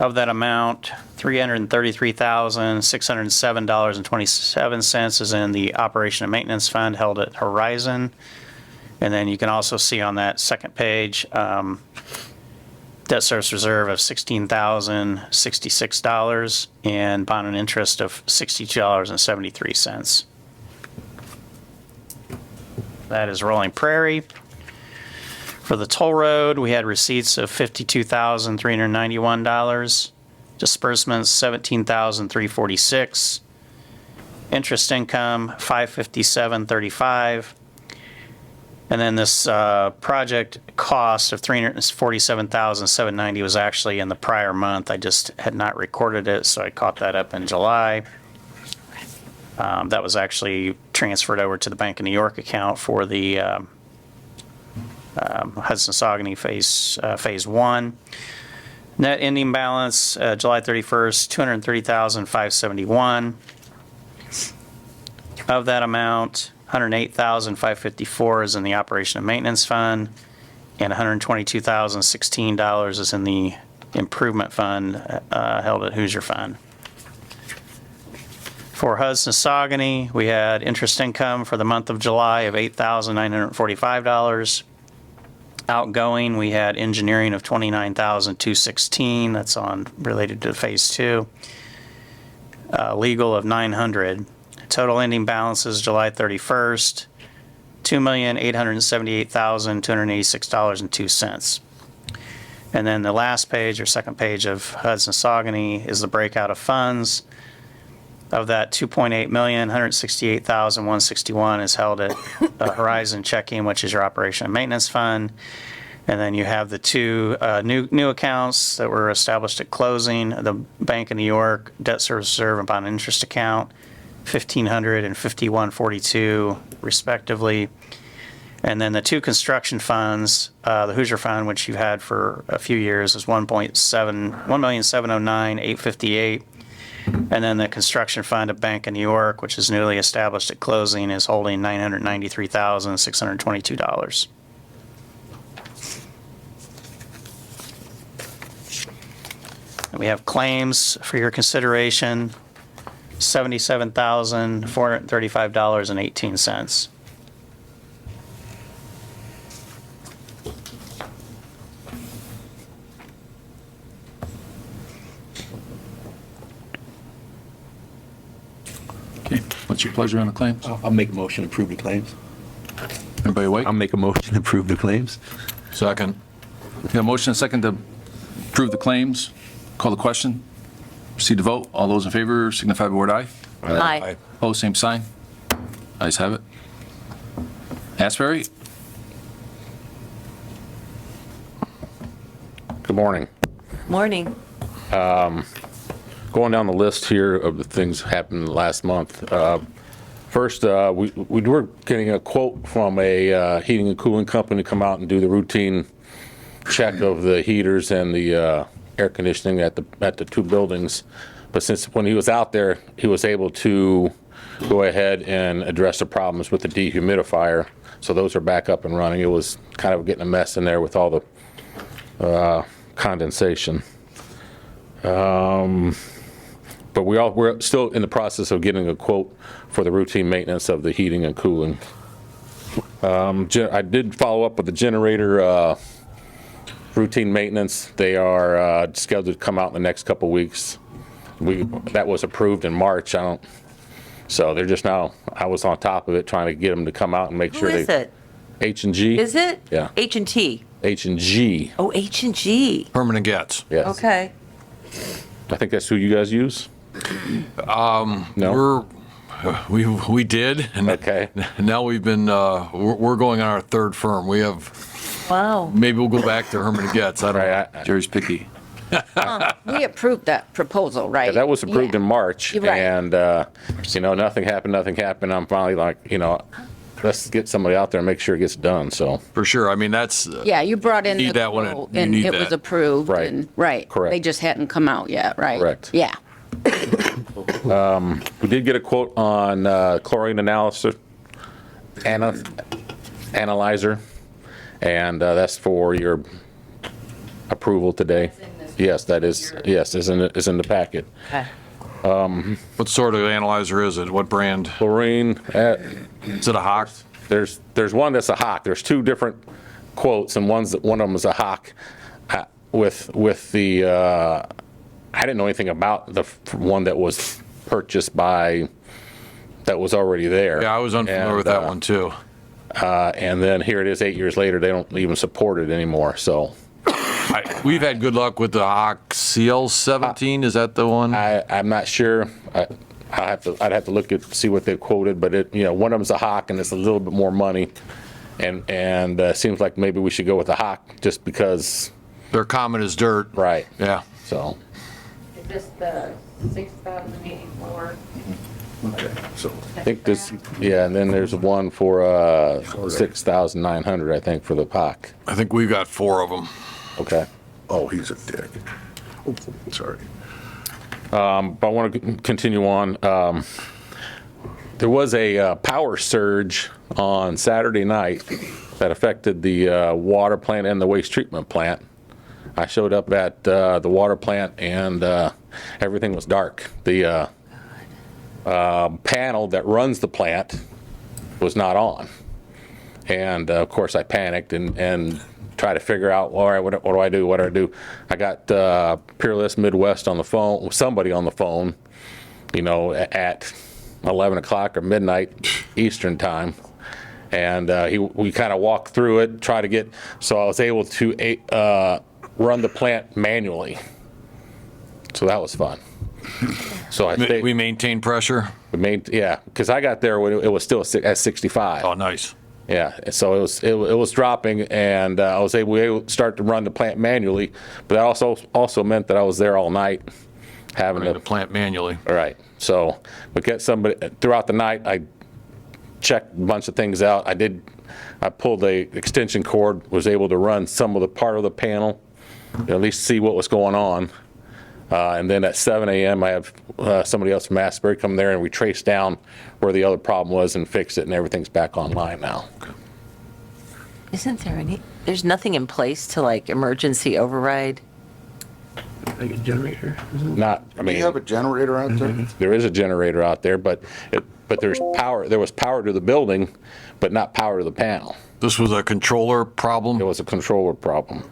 Of that amount, $333,607.27 is in the Operation and Maintenance Fund held at Horizon. And then you can also see on that second page, debt service reserve of $16,066 and bond and interest of $62.73. That is Rolling Prairie. For the toll road, we had receipts of $52,391, disbursements $17,346, interest income $557.35, and then this project cost of $347,790 was actually in the prior month. I just had not recorded it, so I caught that up in July. That was actually transferred over to the Bank of New York account for the Hudson-Saucony Phase 1. Net ending balance, July 31st, $230,571. Of that amount, $108,554 is in the Operation and Maintenance Fund, and $122,016 is in the Improvement Fund held at Hoosier Fund. For Hudson-Saucony, we had interest income for the month of July of $8,945. Outgoing, we had engineering of $29,216. That's related to Phase 2. Legal of $900. Total ending balances July 31st, $2,878,286.02. And then the last page, or second page of Hudson-Saucony, is the breakout of funds. Of that, $2.8 million, $168,161 is held at Horizon Checking, which is your Operation and Maintenance Fund. And then you have the two new accounts that were established at closing, the Bank of New York Debt Service Reserve and Bond Interest Account, $1,500 and $51.42 respectively. And then the two construction funds, the Hoosier Fund, which you've had for a few years, is $1,709,858. And then the construction fund of Bank of New York, which is newly established at closing, is holding $993,622. And we have claims for your consideration, $77,435.18. Okay, what's your pleasure on the claims? I'll make a motion to approve the claims. Everybody awake? I'll make a motion to approve the claims. Second. We got a motion and a second to approve the claims. Call the question. Proceed to vote. All those in favor signify by word aye. Aye. Opposed, same sign. Ayes have it. Asbury? Good morning. Morning. Going down the list here of the things happened last month. First, we were getting a quote from a heating and cooling company to come out and do the routine check of the heaters and the air conditioning at the two buildings. But since when he was out there, he was able to go ahead and address the problems with the dehumidifier. So those are back up and running. It was kind of getting a mess in there with all the condensation. But we're still in the process of getting a quote for the routine maintenance of the heating and cooling. I did follow up with the generator routine maintenance. They are scheduled to come out in the next couple weeks. That was approved in March. So they're just now, I was on top of it trying to get them to come out and make Who sure is it? H&G. Is it? Yeah. H&T. H&G. Oh, H&G. Permanent Gets. Yes. Okay. I think that's who you guys use. No. We did, and Okay. now we've been we're going on our third firm. We have Wow. maybe we'll go back to Herman and Getz. I don't Right, know. Jerry's picky. We approved that proposal, right? Yeah, that was approved in March, You're right. and nothing happened. I'm finally like, let's get somebody out there and make sure it gets done. So For sure. I mean, that's Yeah, you brought in Need the that when it- quote, you and need it was that. approved. Right. And right. Correct. They just hadn't come out yet, right? Correct. Yeah. we did get a quote on chlorine analyzer, analyzer, and that's for your approval today. Yes, that is, yes, is in the packet. Okay. What sort of analyzer is it? What brand? Chlorine, Is it a Hawk? there's one that's a Hawk. There's two different quotes, and one of them is a Hawk with the, I didn't know anything about the one that was purchased by, that was already there. Yeah, I was unfamiliar And, with that one too. And then here it is 8 years later, they don't even support it anymore, so. We've had good luck with the Hawk CL17, is that the one? I'm not sure. I'd have to look at, see what they quoted, but it, one of them's a Hawk and it's a little bit more money. And seems like maybe we should go with the Hawk just because. They're common as dirt. Right. Yeah. So. Is this the 6,084? I think this, yeah, and then there's one for 6,900, I think, for the Hawk. I think we've got 4 of them. Okay. Oh, he's a dick. Oh, sorry. But I want to continue on. There was a power surge on Saturday night that affected the water plant and the waste treatment plant. I showed up at the water plant and everything was dark. The panel that runs the plant was not on. And of course I panicked and tried to figure out, all right, what do I do? What do I do? I got Peerless Midwest on the phone, somebody on the phone, at 11 o'clock or midnight Eastern time. And we kind of walked through it, try to get, so I was able to run the plant manually. So that was fun. So We maintain pressure? yeah, because I got there when it was still at 65. Oh, nice. Yeah, so it was dropping, and I was able to start to run the plant manually, but that also meant that I was there all night having Running the plant manually. All right, so we get somebody throughout the night. I checked a bunch of things out. I pulled a extension cord, was able to run some of the part of the panel, at least see what was going on. And then at 7 a.m., I have somebody else from Asbury come there, and we traced down where the other problem was and fixed it, and everything's back online now. Isn't there there's nothing in place to like emergency override? Like a generator? Not, I Do you have a mean, generator out there? there is a generator out there, but there's power. There was power to the building, but not power to the panel. This was a controller problem? It was a controller problem.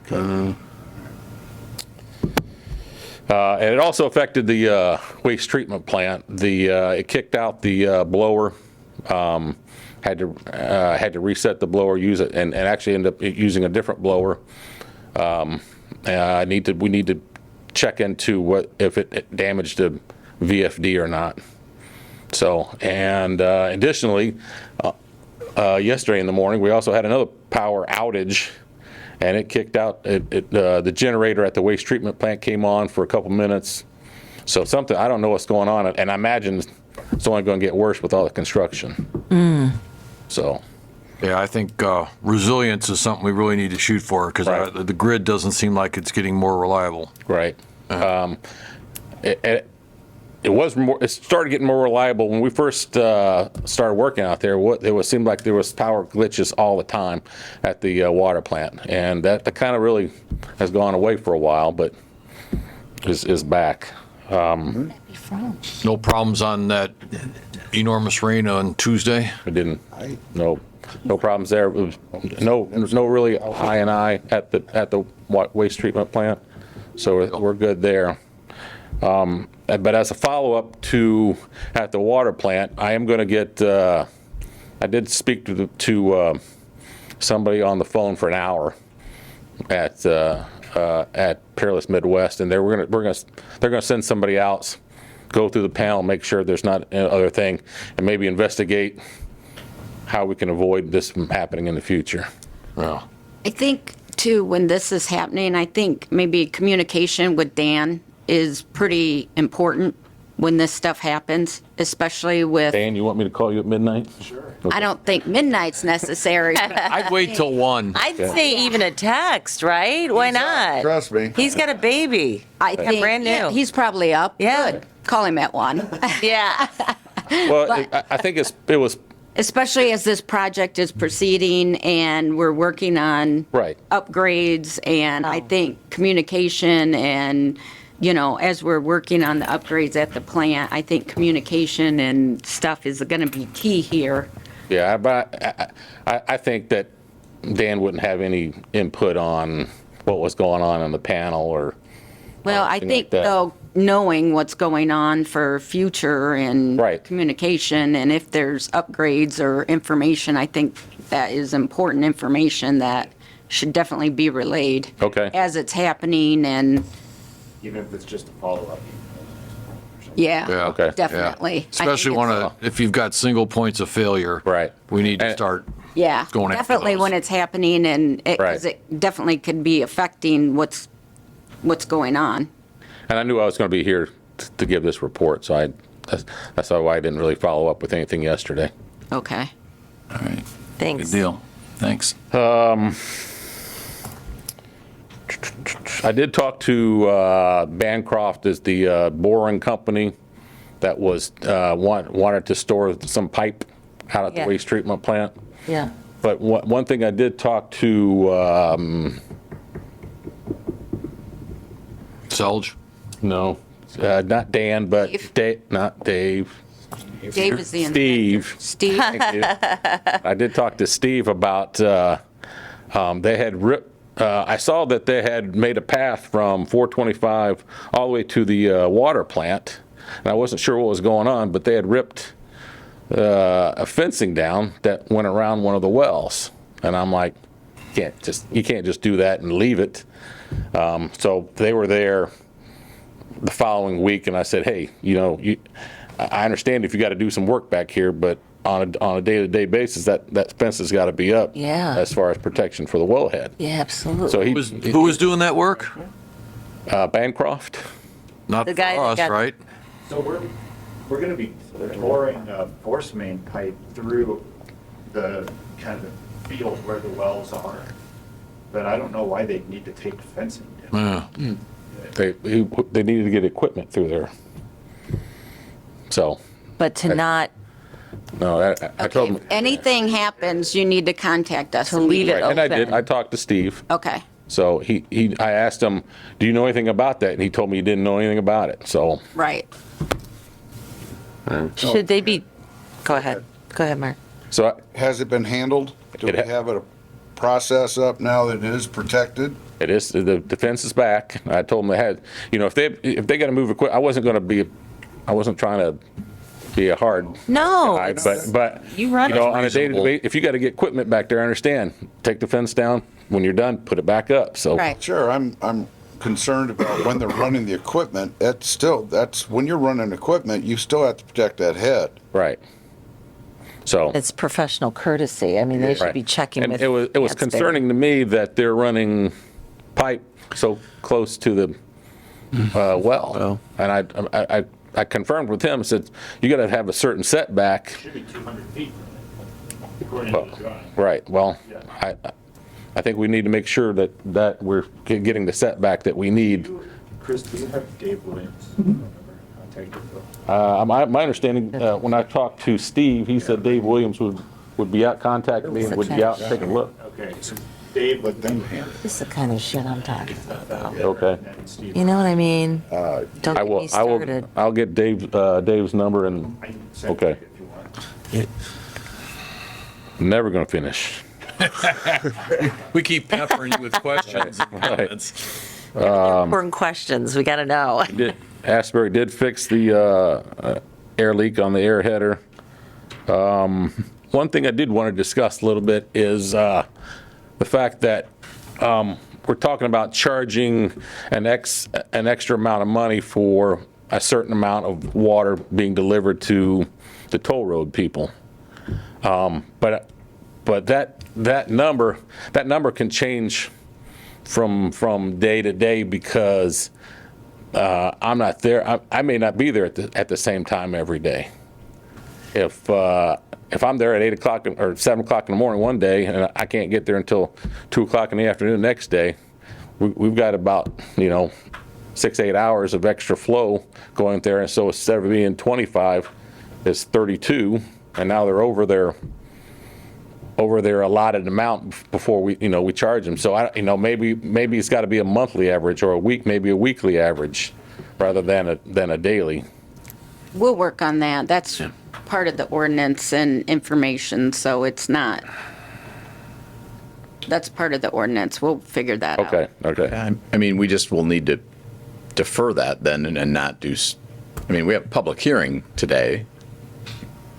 And it also affected the waste treatment plant. It kicked out the blower. Had to reset the blower, use it, and actually ended up using a different blower. We need to check into if it damaged the VFD or not. So, and additionally, yesterday in the morning, we also had another power outage. And it kicked out, the generator at the waste treatment plant came on for a couple minutes. So I don't know what's going on, and I imagine it's only going to get worse with all the construction. So. Yeah, I think resilience is something we really need to shoot for, because Right. the grid doesn't seem like it's getting more reliable. Right. It started getting more reliable when we first started working out there. Seemed like there was power glitches all the time at the water plant, and that kind of really has gone away for a while, but is back. No problems on that enormous rain on Tuesday? It didn't. No problems there. It was no really I&I at the waste treatment plant, so we're good there. But as a follow-up to at the water plant, I am going to get. I did speak to somebody on the phone for an hour at Peerless Midwest, and they're going to send somebody out, go through the panel, make sure there's not another thing, and maybe investigate how we can avoid this from happening in the future. Well, I think, too, when this is happening, I think maybe communication with Dan is pretty important when this stuff happens, especially with, Dan, you want me to call you at midnight? Sure. I don't think midnight's necessary. I'd wait till 1. I'd say even a text, right? Why not? Trust me. He's got a baby. I think, brand new. yeah, he's probably up. Yeah. Good. Call him at 1. Yeah. Well, I think it was especially as this project is proceeding and we're working on Right. upgrades, and I think communication and, as we're working on the upgrades at the plant, I think communication and stuff is going to be key here. Yeah, but I think that Dan wouldn't have any input on what was going on the panel or. Well, I anything think, like that. though, knowing what's going on for future and Right. communication, and if there's upgrades or information, I think that is important information that should definitely be relayed. Okay. As it's happening, and, Even if it's just a follow-up. yeah, Yeah. Okay. definitely. I think Especially it's- if you've got single points of failure. Right. We need to And- start. Yeah, going after definitely those. when it's happening, and because Right. it definitely could be affecting what's going on. And I knew I was going to be here to give this report, so that's why I didn't really follow up with anything yesterday. Okay. All right. Thanks. Good deal. Thanks. I did talk to Bancroft, is the boring company that was wanted to store some pipe out at the Yeah. waste treatment plant. Yeah. But one thing I did talk to, Selge? no, not Dan, but Dave. not Dave. Dave is the Steve. inspector. Steve. Thank you. I did talk to Steve about, they had I saw that they had made a path from 425 all the way to the water plant. And I wasn't sure what was going on, but they had ripped a fencing down that went around one of the wells. And I'm like, you can't just do that and leave it. So they were there the following week, and I said, hey, I understand if you got to do some work back here, but on a day-to-day basis, that fence has got to be up. Yeah. As far as protection for the wellhead. Yeah, absolutely. So Who was doing that work? Bancroft. Not The guy for that us, got- right? So we're gonna be boring a force main pipe through the kind of field where the wells are. But I don't know why they need to take the fencing down. Yeah. They needed to get equipment through there. So, But to not, no, I told If him. anything happens, you need to contact us. To leave it Right, and I did. open. I talked to Steve. Okay. So I asked him, do you know anything about that? And he told me he didn't know anything about it. So, Right. should they be, go ahead, Mark. so Has it been handled? Do we It ha- have a process up now that it is protected? it is, the defense is back. I told them they had, if they got to move equipment, I wasn't trying to be a hard No, guy, it's- but you run it. on a day-to-day, if you got to get equipment back there, I understand. Take the fence down. When you're done, put it back up. So, Right. Sure, I'm concerned about when they're running the equipment. That's when you're running equipment, you still have to protect that head. right. So. It's professional courtesy. I mean, they should Right. be checking And with. it was That's there. concerning to me that they're running pipe so close to the well. And I confirmed with him, said, you got to have a certain setback. Should be 200 feet from it, according to the drawing. Right, well, Yeah. I think we need to make sure that we're getting the setback that we need. Chris, do you have Dave Williams' phone number? Contact info? My understanding, when I talked to Steve, he said Dave Williams would be out contacting me and would be out and take a look. Okay, so Dave, let them handle This is the kind of shit I'm talking about. Okay. it. And Steve, You know what I mean? Don't I get will, me started. I'll get Dave's number and, I can send okay. it if you want. never gonna finish. We keep peppering you with questions and comments. Important questions, we gotta know. Asbury did fix the air leak on the air header. One thing I did want to discuss a little bit is the fact that we're talking about charging an extra amount of money for a certain amount of water being delivered to the toll road people. But that number can change from day to day because I'm not there. I may not be there at the same time every day. If I'm there at 8 o'clock or 7 o'clock in the morning one day and I can't get there until 2 o'clock in the afternoon the next day, we've got about 6-8 hours of extra flow going there. And so instead of being 25, it's 32. and now they're over their allotted amount before we charge them. So maybe it's got to be a monthly average, or maybe a weekly average rather than a daily. We'll work on that. That's part of the ordinance and information, so it's not, that's part of the ordinance. We'll figure that out. Okay. I mean, we just will need to defer that then and not do, I mean, we have a public hearing today,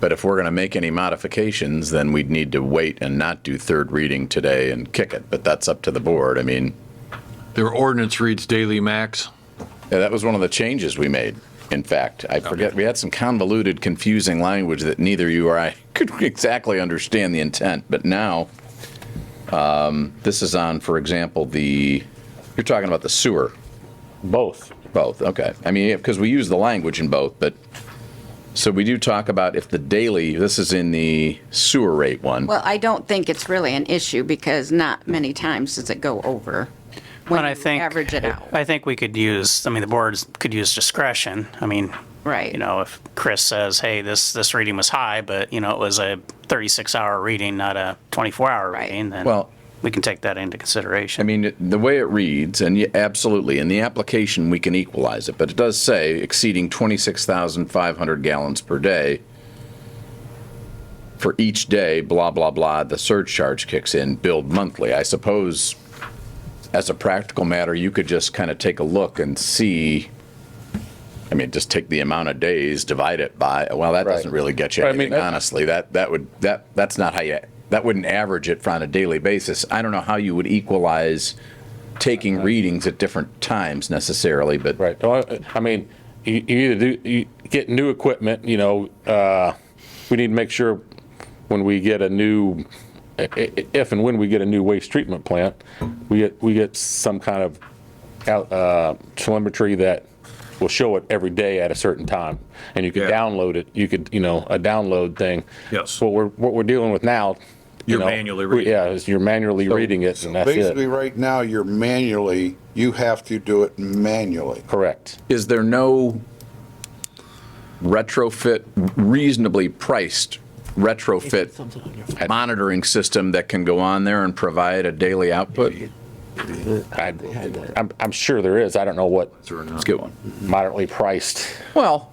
but if we're going to make any modifications, then we'd need to wait and not do third reading today and kick it, but that's up to the board. I mean, Their ordinance reads daily max. yeah, that was one of the changes we made. In fact, I forget, we had some convoluted, confusing language that neither you or I could exactly understand the intent, but now, this is on, for example, you're talking about the sewer. Both. Both, okay. I mean, because we use the language in both, but, so we do talk about if the daily, this is in the sewer rate one. Well, I don't think it's really an issue because not many times does it go over when But I you think, average it out. I think we could use, I mean, the boards could use discretion. I mean, Right. you know, if Chris says, hey, this reading was high, but, you know, it was a 36-hour reading, not a 24-hour Right. reading, then Well, we can take that into consideration. I mean, the way it reads, and absolutely, in the application, we can equalize it, but it does say exceeding 26,500 gallons per day. For each day, blah, blah, blah, the surcharge kicks in, billed monthly. I suppose, as a practical matter, you could just kind of take a look and see, I mean, just take the amount of days, divide it by, well, that doesn't really get you Right, I mean, anything, honestly. That's not how that wouldn't average it on a daily basis. I don't know how you would equalize taking readings at different times necessarily, but. Right. Well, I mean, you get new equipment, we need to make sure when we get a new, if and when we get a new waste treatment plant, we get some kind of telemetry that will show it every day at a certain time, and you could download it. You could, a download thing. Yes. What we're dealing with now. You're manually reading. Yeah, is you're manually reading it, and that's Basically, it. right now, you have to do it manually. Correct. Is there no retrofit, reasonably priced retrofit monitoring system that can go on there and provide a daily output? I'm sure there is. I don't know what Let's get one. moderately priced. Well,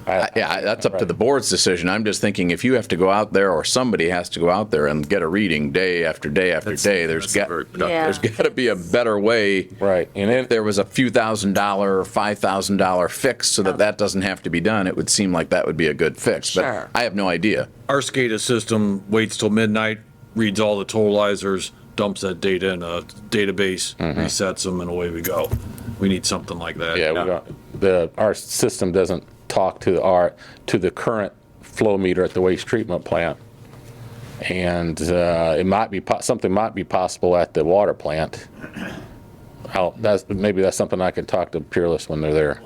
yeah, that's up to the board's decision. I'm just thinking if you have to go out there or somebody has to go out there and get a reading day after day after day, there's got to be a better way. Right. And If there was a few $1,000 or $5,000 fix so that doesn't have to be done, it would seem like that would be a good fix. Sure. But I have no idea. Our SCADA system waits till midnight, reads all the totalizers, dumps that data in a database, resets them, and away we go. We need something like that. Yeah, our system doesn't talk to the current flow meter at the waste treatment plant, and it might be something might be possible at the water plant. Maybe that's something I can talk to Peerless when they're there.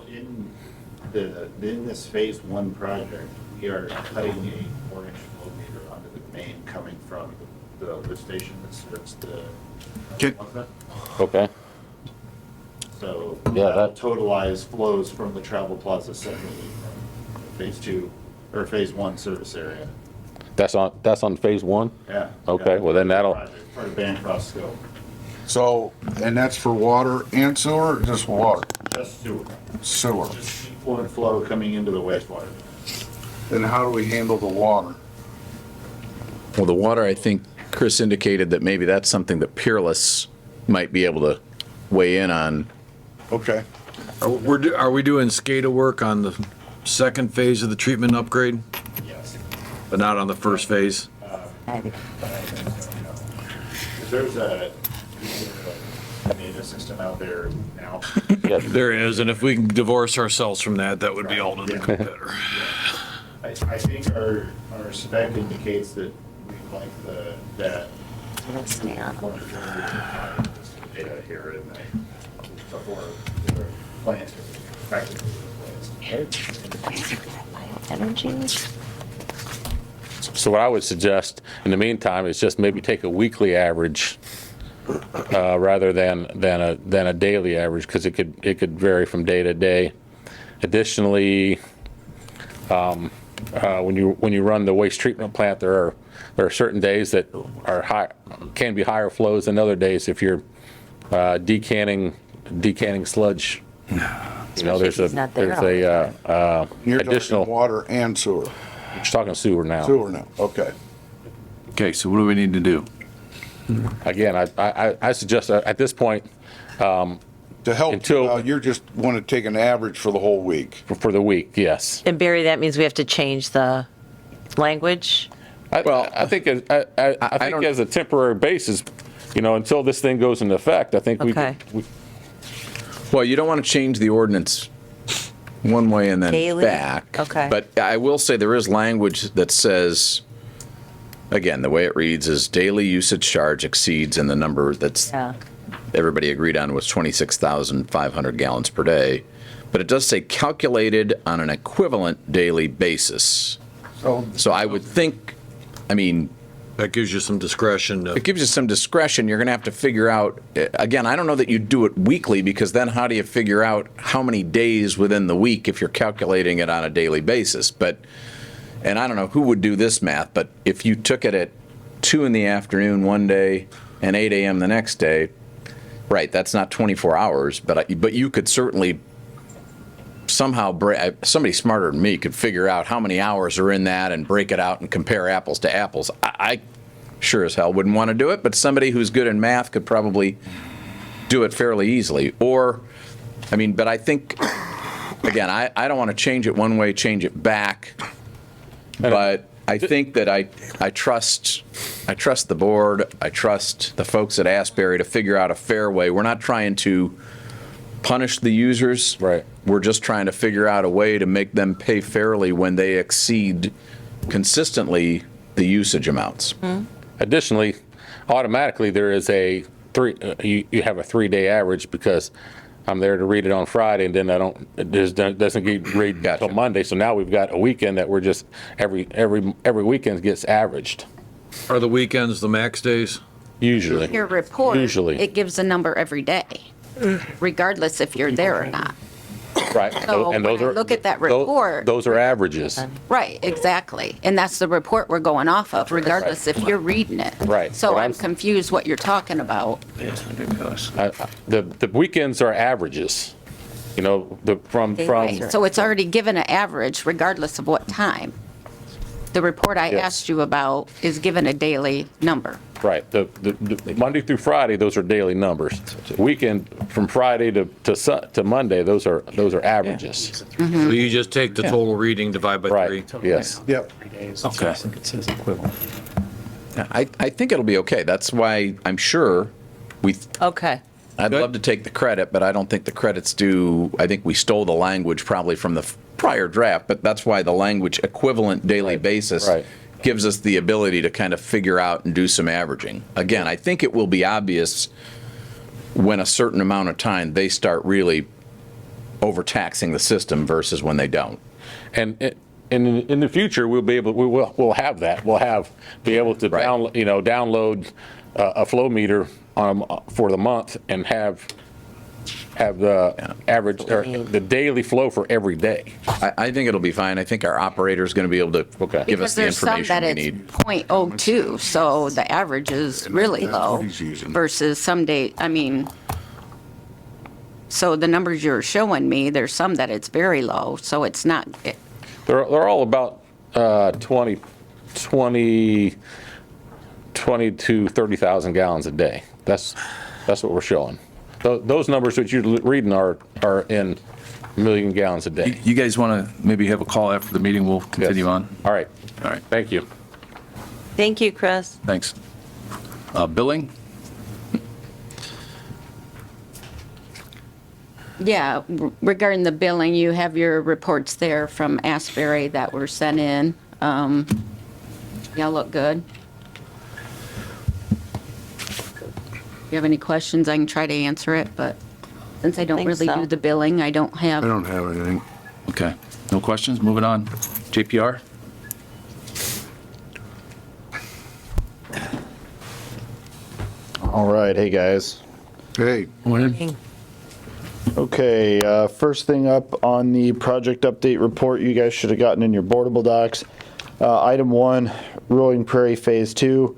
In this phase one project, we are cutting a 4-inch flow meter onto the main coming from the lift station that serves the. Okay. So Yeah, that totalize flows from the travel plaza separately from phase two or phase one service area. That's on phase one. Yeah. Okay, well then that'll. Project, part of Bancroft scope. So, and that's for water and sewer, or just water? Just sewer. Sewer. Just fluid flow coming into the wastewater. Then how do we handle the water? Well, the water, I think Chris indicated that maybe that's something that Peerless might be able to weigh in on. Okay. Are we doing SCADA work on the second phase of the treatment upgrade, Yes. but not on the first phase? There's a data system out there now. There is, and if we can divorce ourselves from that, that would be all the better. I think our spec indicates that we like that. Data here in before the plants are practically replaced. So what I would suggest in the meantime is just maybe take a weekly average rather than a daily average, because it could vary from day to day. Additionally, when you run the waste treatment plant, there are certain days that are high, can be higher flows than other days if you're decanting sludge. There's if he's not there all a You're additional. talking water and sewer. You're talking sewer now. Sewer now, okay. Okay, so what do we need to do? Again, I suggest at this point, To help, Until- you just want to take an average for the whole week. for the week, yes. And Barry, that means we have to change the language? I think as a temporary basis, until this thing goes into effect, I think Okay. Well, you don't want to change the ordinance one way and then Daily? back. Okay. But I will say there is language that says, again, the way it reads is daily usage charge exceeds, and the number that's Yeah. everybody agreed on was 26,500 gallons per day. But it does say calculated on an equivalent daily basis. So I would think, That gives you some discretion. it gives you some discretion. You're going to have to figure out, again, I don't know that you do it weekly, because then how do you figure out how many days within the week if you're calculating it on a daily basis? And I don't know who would do this math, but if you took it at 2 in the afternoon one day and 8 a.m. the next day, right, that's not 24 hours, but you could certainly somehow, somebody smarter than me could figure out how many hours are in that and break it out and compare apples to apples. I sure as hell wouldn't want to do it, but somebody who's good in math could probably do it fairly easily. But I think, again, I don't want to change it one way, change it back, but I think that I trust the board, I trust the folks at Asbury to figure out a fair way. We're not trying to punish the users. Right. We're just trying to figure out a way to make them pay fairly when they exceed consistently the usage amounts. Additionally, automatically there is you have a 3-day average, because I'm there to read it on Friday, and then it doesn't get read until Monday. So now we've got a weekend that we're just every weekend gets averaged. Are the weekends the max days? Usually. Your report, Usually. it gives a number every day, regardless if you're there or not. Right. So And when those I are look at that report. Those are averages. Right, exactly. And that's the report we're going off of, regardless if you're reading it. Right. So But I'm confused what you're talking about. The weekends are averages. Right, so it's already given an average regardless of what time. The report I Yes. asked you about is given a daily number. Right. The Monday through Friday, those are daily numbers. Weekend from Friday to Monday, those are averages. So you just take the total reading, divide by 3? Right. Yes. Yep. Okay. I think it'll be okay. That's why I'm sure Okay. I'd Good. love to take the credit, but I don't think the credit's due. I think we stole the language probably from the prior draft, but that's why the language equivalent daily basis Right. gives us the ability to kind of figure out and do some averaging. Again, I think it will be obvious when a certain amount of time they start really overtaxing the system versus when they don't. And in the future, we'll have that. We'll be able to Right. download a flow meter for the month and have the average or the daily flow for every day. I think it'll be fine. I think our operator's going to be able to Okay. give us Because the there's some information that we it's need. .02, so the average is really That's what low he's using. versus some day, so the numbers you're showing me, there's some that it's very low, so it's not, They're all about 20 to 30,000 gallons a day. That's what we're showing. Those numbers that you're reading are in million gallons a day. You guys want to maybe have a call after the meeting? We'll continue Yes. on. All right. All right, Thank you. Thank you, Chris. thanks. Billing? yeah, regarding the billing, you have your reports there from Asbury that were sent in. Y'all look good. If you have any questions, I can try to answer it, but since I don't Think really so. do the billing, I don't I have, don't have anything. Okay, no questions? Moving on. JPR? All right, hey guys. Hey, Morning. Okay, first thing up on the project update report, you guys should have gotten in your boardable docs. Item 1, Rolling Prairie Phase 2.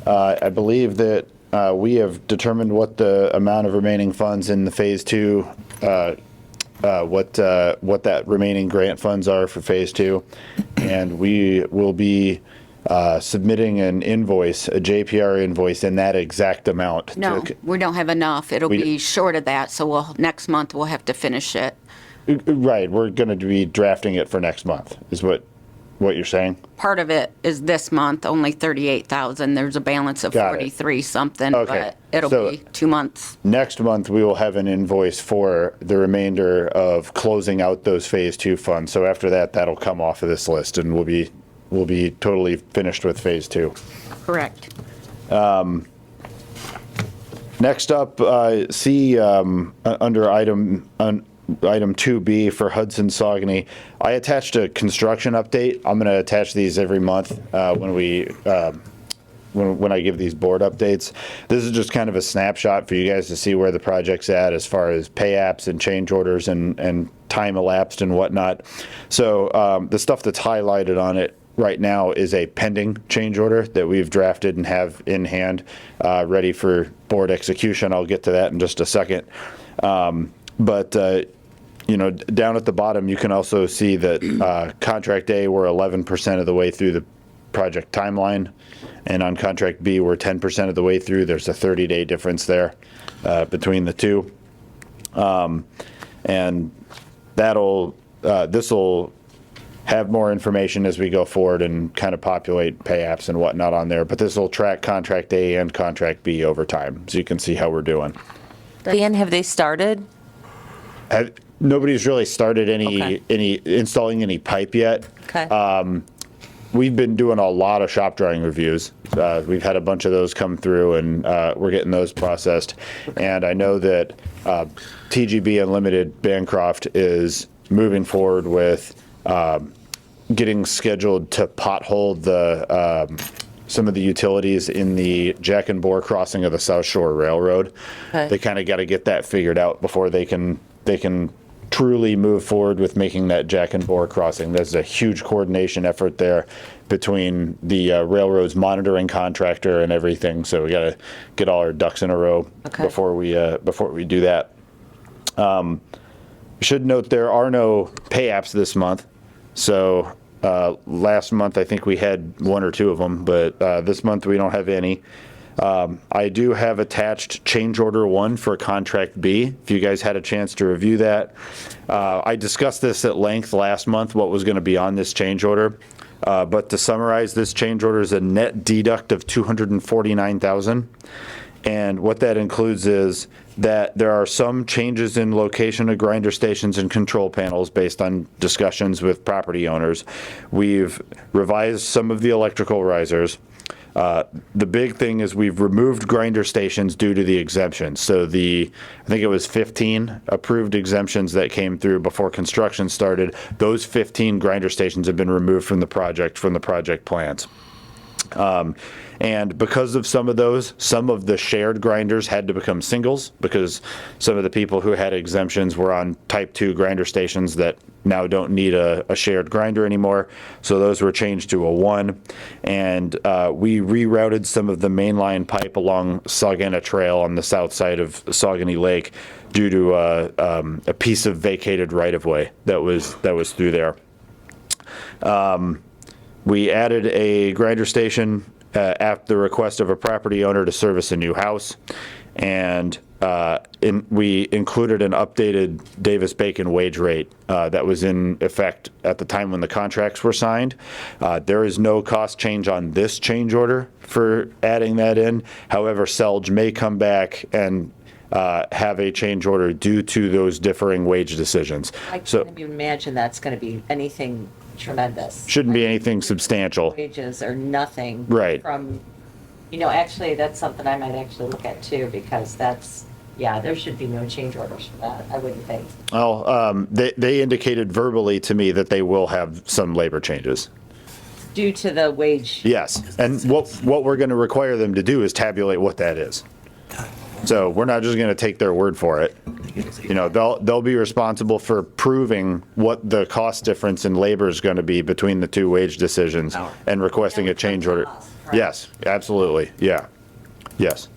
I believe that we have determined what the amount of remaining funds in the Phase 2, what that remaining grant funds are for Phase 2. And we will be submitting an invoice, a JPR invoice in that exact amount. No, we don't have enough. It'll be short of that, so next month we'll have to finish it. Right, we're going to be drafting it for next month, is what you're saying? Part of it is this month, only 38,000. There's a balance of Got it. 43 something, Okay, but it'll so- be 2 months. Next month, we will have an invoice for the remainder of closing out those Phase 2 funds. So after that, that'll come off of this list, and we'll be totally finished with Phase 2. Correct. Next up, see under item 2B for Hudson Saugony, I attached a construction update. I'm going to attach these every month when I give these board updates. This is just kind of a snapshot for you guys to see where the project's at as far as pay apps and change orders and time elapsed and whatnot. So the stuff that's highlighted on it right now is a pending change order that we've drafted and have in hand, ready for board execution. I'll get to that in just a second. But down at the bottom, you can also see that contract A, we're 11% of the way through the project timeline, and on contract B, we're 10% of the way through. There's a 30-day difference there between the two, and this will have more information as we go forward and kind of populate pay apps and whatnot on there. But this will track contract A and contract B over time, so you can see how we're doing. Dan, have they started? Nobody's really started any installing any pipe yet. Okay. We've been doing a lot of shop drawing reviews. We've had a bunch of those come through, and we're getting those processed. And I know that TGB Unlimited Bancroft is moving forward with getting scheduled to pothole some of the utilities in the Jack and Boar crossing of the South Shore Railroad. Okay. They kind of got to get that figured out before they can truly move forward with making that Jack and Boar crossing. There's a huge coordination effort there between the railroad's monitoring contractor and everything. So we got to get all our ducks in a row before we do that. Should note there are no pay apps this month. So last month I think we had 1 or 2 of them, but this month we don't have any. I do have attached change order 1 for contract B, if you guys had a chance to review that. I discussed this at length last month, what was going to be on this change order. But to summarize, this change order is a net deduct of $249,000. And what that includes is that there are some changes in location of grinder stations and control panels based on discussions with property owners. We've revised some of the electrical risers. The big thing is we've removed grinder stations due to the exemptions. So I think it was 15 approved exemptions that came through before construction started. Those 15 grinder stations have been removed from the project plans. And because of some of those, some of the shared grinders had to become singles because some of the people who had exemptions were on type 2 grinder stations that now don't need a shared grinder anymore. So those were changed to a 1. And we rerouted some of the mainline pipe along Saugana Trail on the south side of Saugany Lake due to a piece of vacated right-of-way that was through there. We added a grinder station at the request of a property owner to service a new house, and we included an updated Davis-Bacon wage rate that was in effect at the time when the contracts were signed. There is no cost change on this change order for adding that in. However, Selge may come back and have a change order due to those differing wage decisions. I can't even imagine that's going to be anything tremendous. Shouldn't be anything substantial. Wages or nothing. Right. From, actually, that's something I might actually look at too, because there should be no change orders for that, I wouldn't think. Well, they indicated verbally to me that they will have some labor changes. Due to the wage. Yes, and what we're going to require them to do is tabulate what that is. So we're not just going to take their word for it. You know, they'll be responsible for proving what the cost difference in labor is going to be between the two wage decisions and requesting a change order. Yes, absolutely. Yeah. Yes.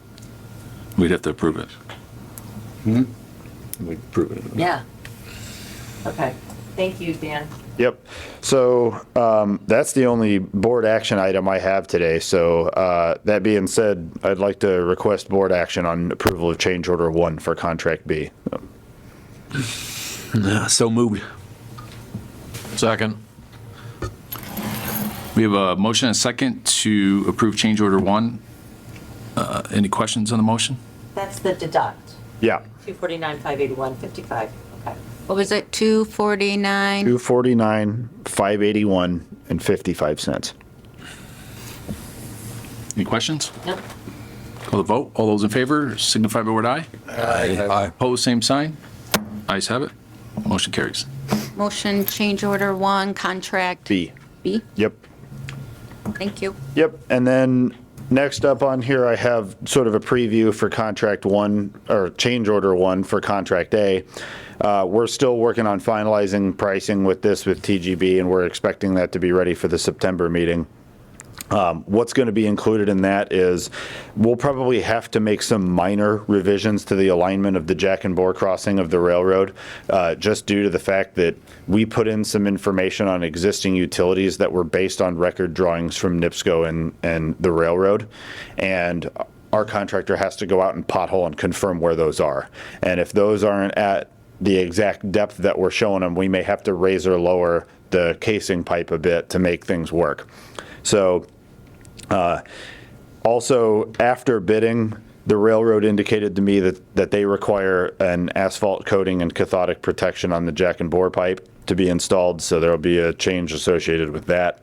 We'd have to approve it. We'd prove it. Yeah. Okay. Thank you, Dan. Yep. So that's the only board action item I have today. So that being said, I'd like to request board action on approval of change order 1 for contract B. So moved. Second. We have a motion and a second to approve change order 1. Any questions on the motion? That's the deduct. Yeah. 249, 581, 55. Okay. What was it, 249? 249, 581, and 55 cents. Any questions? Nope. Call the vote. All those in favor signify by word aye. Aye. Opposed, same sign. Ayes have it. Motion carries. Motion change order 1, contract B. B. Yep. Thank you. Yep. And then next up on here, I have sort of a preview for contract 1 or change order 1 for contract A. We're still working on finalizing pricing with this with TGB, and we're expecting that to be ready for the September meeting. What's going to be included in that is we'll probably have to make some minor revisions to the alignment of the Jack and Boar crossing of the railroad, just due to the fact that we put in some information on existing utilities that were based on record drawings from NIPSCO and the railroad. And our contractor has to go out and pothole and confirm where those are. And if those aren't at the exact depth that we're showing them, we may have to raise or lower the casing pipe a bit to make things work. So also, after bidding, the railroad indicated to me that they require an asphalt coating and cathodic protection on the Jack and Boar pipe to be installed, so there will be a change associated with that.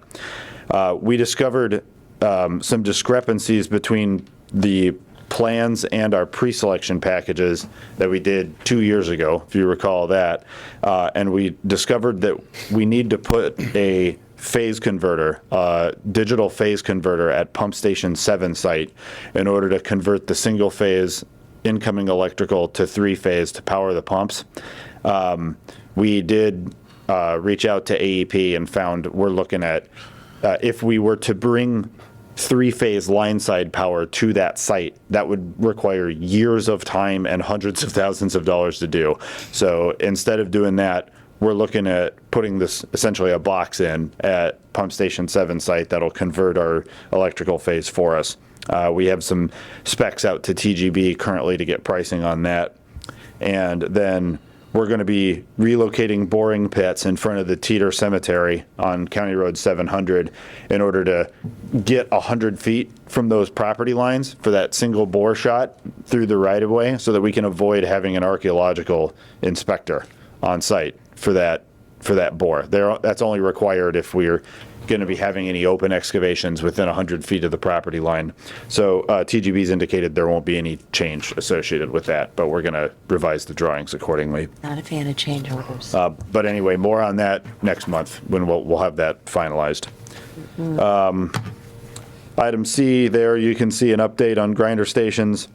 We discovered some discrepancies between the plans and our pre-selection packages that we did 2 years ago, if you recall that. And we discovered that we need to put a phase converter, digital phase converter at pump station 7 site in order to convert the single phase incoming electrical to 3-phase to power the pumps. We did reach out to AEP and found we're looking at if we were to bring 3-phase line side power to that site, that would require years of time and hundreds of thousands of dollars to do. So instead of doing that, we're looking at putting this essentially a box in at pump station 7 site that'll convert our electrical phase for us. We have some specs out to TGB currently to get pricing on that. And then we're going to be relocating boring pits in front of the Teeter Cemetery on County Road 700 in order to get 100 feet from those property lines for that single bore shot through the right-of-way so that we can avoid having an archaeological inspector on site for that bore. That's only required if we're going to be having any open excavations within 100 feet of the property line. So TGB's indicated there won't be any change associated with that, but we're going to revise the drawings accordingly. Not a fan of change orders. But anyway, more on that next month when we'll have that finalized. Item C there, you can see an update on grinder stations.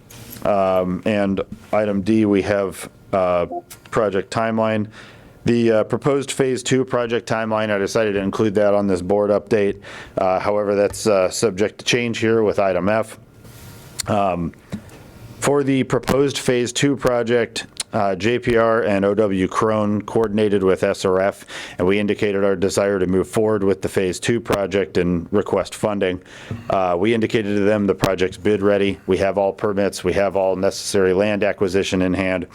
And item D, we have project timeline. The proposed Phase 2 project timeline, I decided to include that on this board update. However, that's subject to change here with item F. For the proposed Phase 2 project, JPR and OW Crone coordinated with SRF, and we indicated our desire to move forward with the Phase 2 project and request funding. We indicated to them the project's bid ready. We have all permits. We have all necessary land acquisition in hand.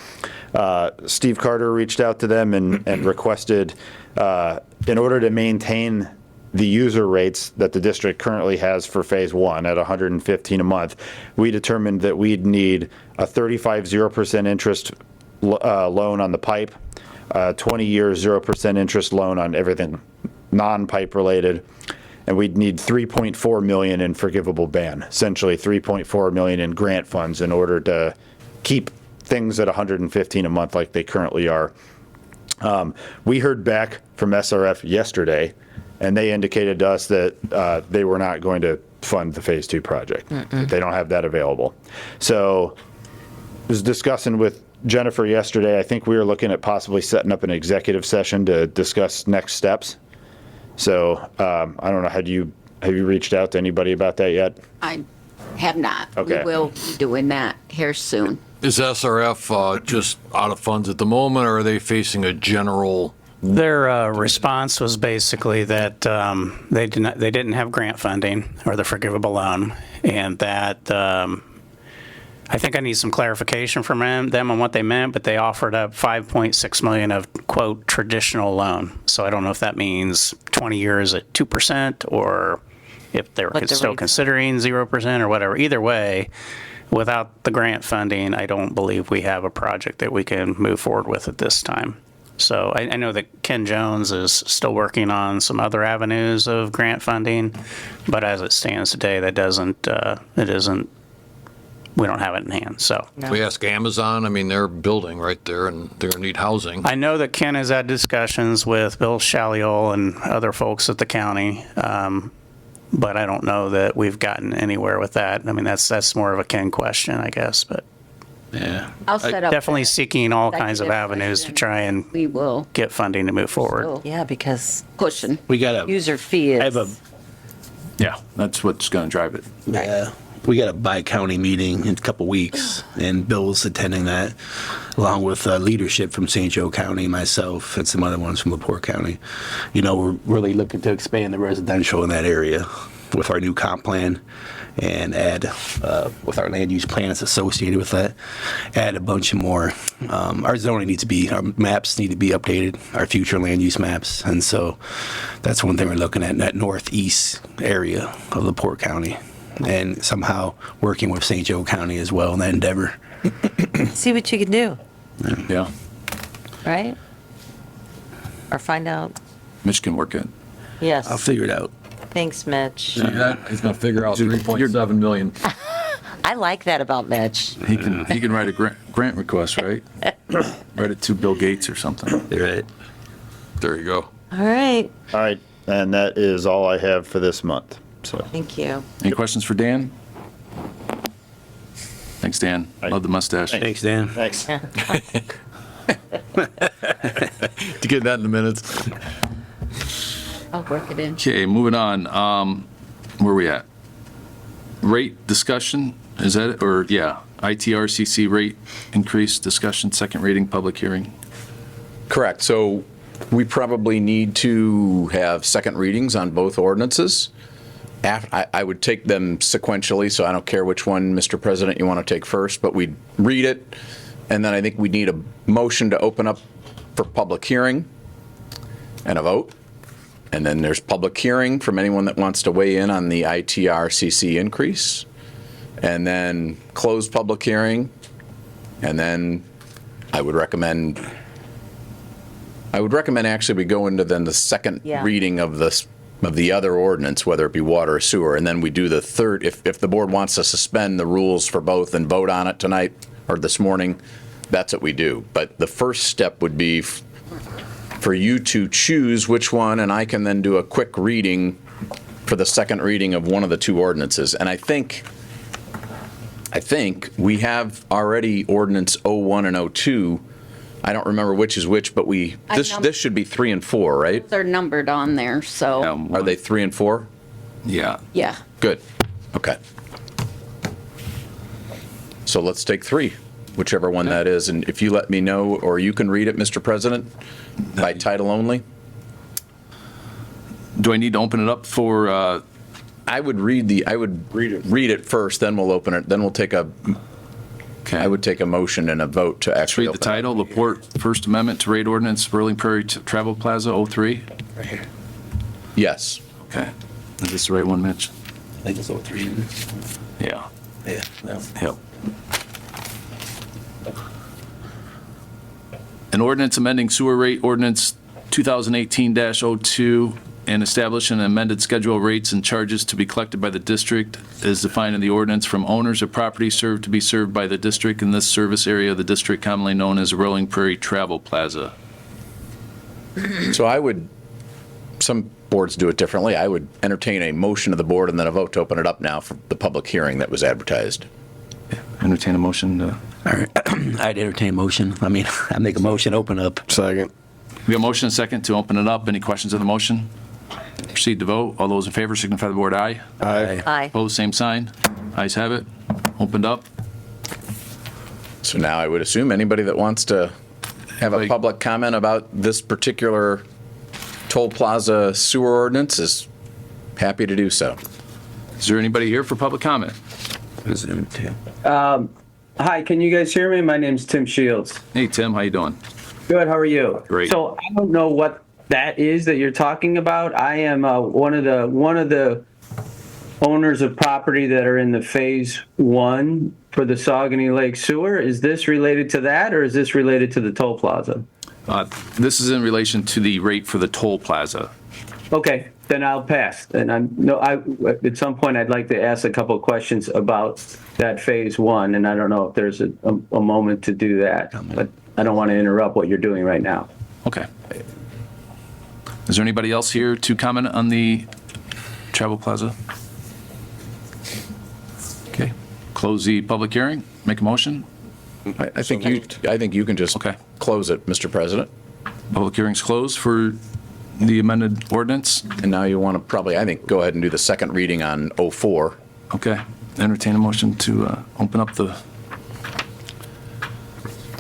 Steve Carter reached out to them and requested, in order to maintain the user rates that the district currently has for Phase 1 at $115 a month, we determined that we'd need a 35 0% interest loan on the pipe, 20-year 0% interest loan on everything non-pipe related, and we'd need $3.4 million in forgivable ban, essentially $3.4 million in grant funds in order to keep things at $115 a month like they currently are. We heard back from SRF yesterday, and they indicated to us that they were not going to fund the Phase 2 project. They don't have that available. So was discussing with Jennifer yesterday. I think we were looking at possibly setting up an executive session to discuss next steps. So I don't know, have you reached out to anybody about that yet? I have not. Okay. We will be doing that here soon. Is SRF just out of funds at the moment, or are they facing a general? Their response was basically that they didn't have grant funding or the forgivable loan, and that I think I need some clarification from them on what they meant, but they offered up $5.6 million of, quote, traditional loan. So I don't know if that means 20 years at 2% or if they're What the still rates- considering 0% or whatever. Either way, without the grant funding, I don't believe we have a project that we can move forward with at this time. So I know that Ken Jones is still working on some other avenues of grant funding, but as it stands today, that we don't have it in hand, so. We ask Amazon, I mean, they're building right there and they're gonna need housing. I know that Ken has had discussions with Bill Shaliol and other folks at the county, but I don't know that we've gotten anywhere with that. I mean, that's more of a Ken question, I guess, but Yeah. I'll set up. definitely the seeking all kinds of executive avenues to session. try and We will get funding to move forward. Yeah, because pushing. We got user fee is. I have a, Yeah, that's what's going to drive it. yeah, we got a bi-county meeting in a couple weeks, and Bill's attending that, along with leadership from St. Joe County, myself, and some other ones from LaPorte County. You know, we're really looking to expand the residential in that area with our new comp plan and add, with our land use plans associated with that, add a bunch of more. Our zoning needs to be, our maps need to be updated, our future land use maps. And so that's one thing we're looking at in that northeast area of LaPorte County. And somehow working with St. Joe County as well in that endeavor. See what you can do, Yeah. right? Or find out. Mitch can work it. Yes. I'll figure it out. Thanks, Mitch. See that? He's gonna figure out 3.7 million. I like that about Mitch. He can write a grant request, right? Write it to Bill Gates or something. You're right. There you go. All right, All right, and that is all I have for this month. So thank you. Any questions for Dan? Thanks, Dan. Love the mustache. Thanks, Dan. thanks. To get that in the minutes. I'll work it in. Okay, moving on. Where are we at? Rate discussion, is that it? Or, yeah, ITRCC rate increase discussion, second reading, public hearing. Correct. So we probably need to have second readings on both ordinances. I would take them sequentially, so I don't care which one, Mr. President, you want to take first, but we'd read it, and then I think we need a motion to open up for public hearing and a vote. And then there's public hearing from anyone that wants to weigh in on the ITRCC increase. And then close public hearing. And then I would recommend actually we go into then the second Yeah. reading of the other ordinance, whether it be water or sewer. And then we do the third, if the board wants to suspend the rules for both and vote on it tonight or this morning, that's what we do. But the first step would be for you to choose which one, and I can then do a quick reading for the second reading of one of the two ordinances. And I think we have already ordinance 01 and 02. I don't remember which is which, but this should be 3 and 4, right? They're numbered on there, so, Are they 3 and 4? Yeah. yeah. Good. Okay. So let's take 3, whichever one that is. And if you let me know, or you can read it, Mr. President, by title only. Do I need to open it up for, I would read it first, then we'll open it, then we'll take a, okay. I would take a motion and a vote to Let's actually read the open it. title, LaPorte First Amendment to Rate Ordinance, Rolling Prairie Travel Plaza, 03. Yes. Okay. Is this the right one, Mitch? I think it's 03. Yeah. Yeah. No. Yep. An ordinance amending sewer rate ordinance 2018-02 and establish an amended schedule of rates and charges to be collected by the district as defined in the ordinance from owners of property served to be served by the district in this service area of the district commonly known as Rolling Prairie Travel Plaza. So some boards do it differently. I would entertain a motion of the board and then a vote to open it up now for the public hearing that was advertised. Entertain a motion to, All right, I'd entertain a motion. I mean, I make a motion, open up. Second. we have a motion and a second to open it up. Any questions on the motion? Proceed to vote. All those in favor signify by the board aye. Aye. Aye. Opposed, same sign. Ayes have it. Opened up. So now I would assume anybody that wants to have a Like- public comment about this particular toll plaza sewer ordinance is happy to do so. Is there anybody here for public comment? Hi, can you guys hear me? My name's Tim Shields. Hey, Tim, how you doing? Good, how are you? Great. So I don't know what that is that you're talking about. I am one of the owners of property that are in the phase 1 for the Saugony Lake Sewer. Is this related to that, or is this related to the toll plaza? This is in relation to the rate for the toll plaza. Okay, then I'll pass. And at some point, I'd like to ask a couple of questions about that phase 1, and I don't know if there's a moment to do that, but I don't want to interrupt what you're doing right now. Okay. Is there anybody else here to comment on the travel plaza? Okay. Close the public hearing. Make a motion. I think you can just Okay. close it, Mr. President. Public hearing's closed for the amended ordinance. And now you want to probably, I think, go ahead and do the second reading on 04. Okay. Entertain a motion to open up the,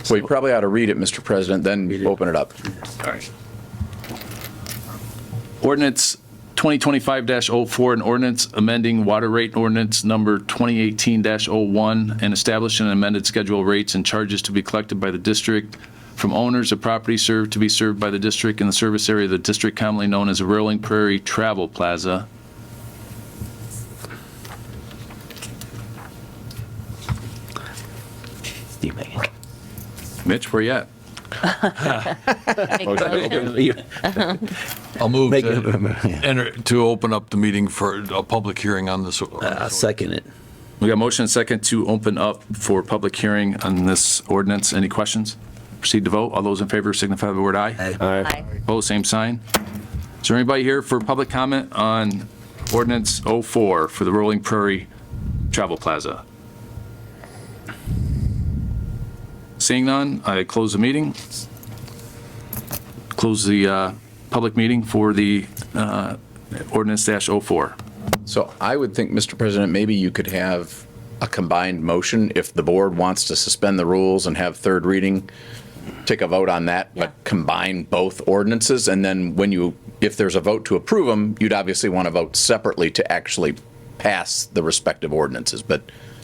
Well, you probably ought to read it, Mr. President, then open it up. all right. Ordinance 2025-04, an ordinance amending water rate ordinance number 2018-01 and establishing an amended schedule of rates and charges to be collected by the district from owners of property served to be served by the district in the service area of the district commonly known as Rolling Prairie Travel Plaza. You make it. Mitch, where you at? Make a motion. I'll move Make to open up the meeting for a public hearing on this. I'll second it. We got motion and second to open up for public hearing on this ordinance. Any questions? Proceed to vote. All those in favor signify by the word aye. Aye. Opposed, same sign. Is there anybody here for public comment on ordinance 04 for the Rolling Prairie Travel Plaza? Seeing none, I close the meeting. Close the public meeting for the ordinance -04. So I would think, Mr. President, maybe you could have a combined motion if the board wants to suspend the rules and have third reading, take a vote on that, but combine both ordinances, and then if there's a vote to approve them, you'd obviously want to vote separately to actually pass the respective ordinances. But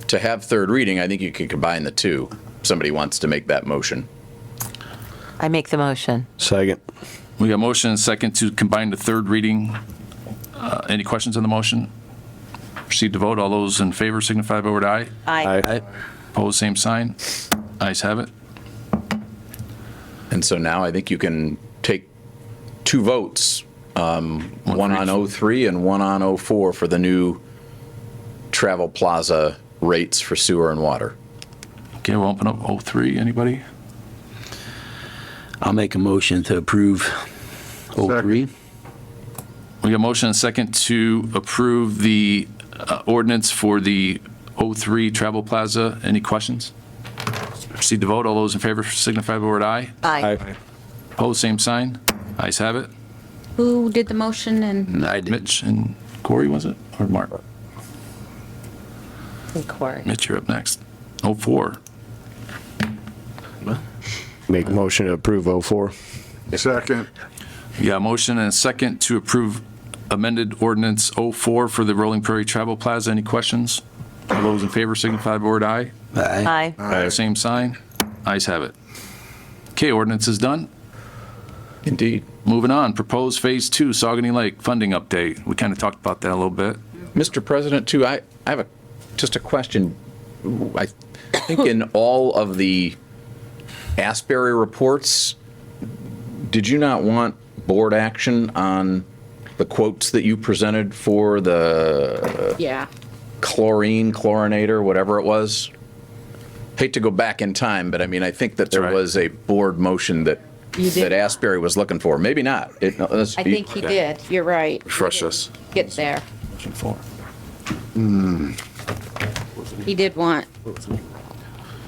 to have third reading, I think you could combine the two. If somebody wants to make that motion. I make the motion. Second. We got motion and second to combine the third reading. Any questions on the motion? Proceed to vote. All those in favor signify by word aye. Aye. Opposed, same sign. Ayes have it. And so now I think you can take two votes, one on 03 and one on 04 for the new travel plaza rates for sewer and water. Okay, we'll open up 03. Anybody? I'll make a motion to approve 03. We got motion and second to approve the ordinance for the 03 Travel Plaza. Any questions? Proceed to vote. All those in favor signify by word aye. Aye. Opposed, same sign. Ayes have it. Who did the motion and? I did. Mitch and Corey, was it? Or Mark? And Corey. Mitch, you're up next. 04. Make a motion to approve 04. Second. Yeah, motion and a second to approve amended ordinance 04 for the Rolling Prairie Travel Plaza. Any questions? All those in favor signify by word aye. Aye. Aye. Same sign. Ayes have it. Okay, ordinance is done. Indeed. Moving on, proposed Phase 2 Saugony Lake funding update. We kind of talked about that a little bit. Mr. President, too, I have just a question. I think in all of the Asbury reports, did you not want board action on the quotes that you presented for the Yeah. chlorinator, whatever it was? Hate to go back in time, but I mean, I think that there right. was a board motion that You did. that Asbury was looking for. Maybe not. I think he did. You're right. Refresh us. Get there. Motion 4. He did want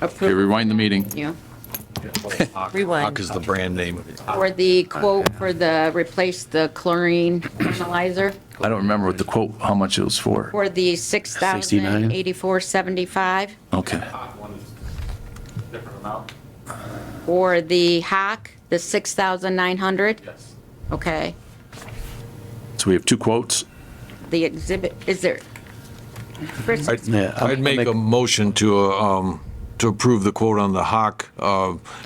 Okay, rewind the meeting. Yeah. Rewind. is the brand name. For the quote for the, replace the chlorine analyzer I don't remember what the quote, how much it was for. for the $6,084.75. Okay. Different amount? For the Hawk, the $6,900. Yes. Okay. So we have two quotes. The exhibit, is there? Chris, I'd make a motion to approve the quote on the Hawk.